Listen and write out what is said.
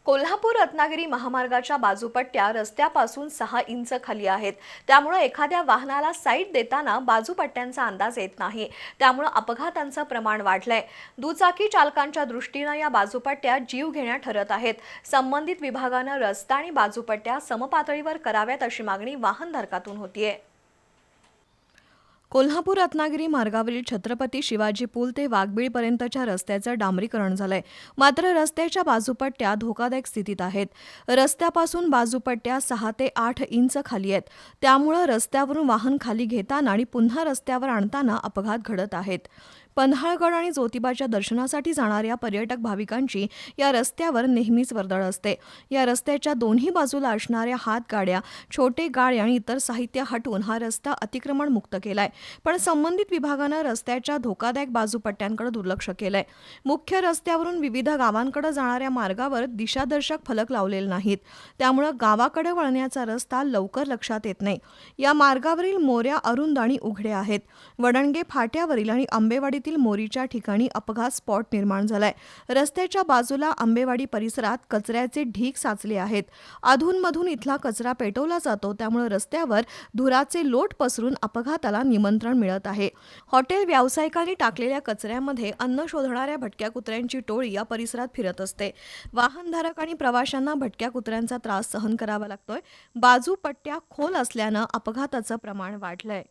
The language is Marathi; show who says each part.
Speaker 1: कोल्हापूर रत्नागिरी महामार्गाच्या बाजूपट्ट्या रस्त्यापासून 6 इंच खाली आहेत। त्यामुळे एखाद्या वाहनाला साईड देताना बाजूपट्ट्यांचा अंदाज येत नाही। त्यामुळे अपघातांचं प्रमाण वाढलंय। दुचाकी चालकांच्या दृष्टीने या बाजूपट्ट्या जीवघेण्या ठरत आहेत। संबंधित विभागाने रस्ता आणि बाजूपट्ट्या समपातळीवर कराव्यात अशी मागणी वाहनधारकातून होतीये। कोल्हापूर रत्नागिरी मार्गावरील छत्रपती शिवाजी पूल ते वाघबीळपर्यंतच्या रस्त्याचं डांबरीकरण झालंय। मात्र रस्त्याच्या बाजूपट्ट्या धोकादायक स्थितीत आहेत। रस्त्यापासून बाजूपट्ट्या 6 ते 8 इंच खाली आहेत। त्यामुळे रस्त्यावरून वाहन खाली घेताना आणि पुन्हा रस्त्यावर आणताना अपघात घडत आहेत। पन्हाळगड आणि ज्योतिबाच्या दर्शनासाठी जाणाऱ्या पर्यटक भाविकांची या रस्त्यावर नेहमीच वर्दळ असते। या रस्त्याच्या दोन्ही बाजूला असणाऱ्या हातगाड्या, छोटे गाळे आणि इतर साहित्य हटवून हा रस्ता अतिक्रमण मुक्त केलाय। पण संबंधित विभागाने रस्त्याच्या धोकादायक बाजूपट्ट्यांकडे दुर्लक्ष केलंय। मुख्य रस्त्यावरून विविध गावांकडे जाणाऱ्या मार्गावर दिशादर्शक फलक लावलेले नाहीत। त्यामुळे गावाकडे वळण्याचा रस्ता लवकर लक्षात येत नाही। या मार्गावरील मोऱ्या अरुंद आणि उघड्या आहेत। वडणगे फाट्यावरील आणि आंबेवाडी मोरीच्या ठिकाणी अपघात स्पॉट निर्माण झालाय। रस्त्याच्या बाजूला आंबेवाडी परिसरात कचऱ्याचे ढीग साचले आहेत। अधूनमधून इथला कचरा पेटवला जातो। त्यामुळे रस्त्यावर धुराचे लोट पसरून अपघाताला निमंत्रण मिळत आहे। हॉटेल व्यावसायिकांनी टाकलेल्या कचऱ्यामध्ये अन्न शोधणाऱ्या भटक्या कुत्र्यांची टोळी या परिसरात फिरत असते। वाहनधारक आणि प्रवाशांना भटक्या कुत्र्यांचा त्रास सहन करावा लागतोय। बाजूपट्ट्या खोल असल्याने अपघाताचं प्रमाण वाढलंय।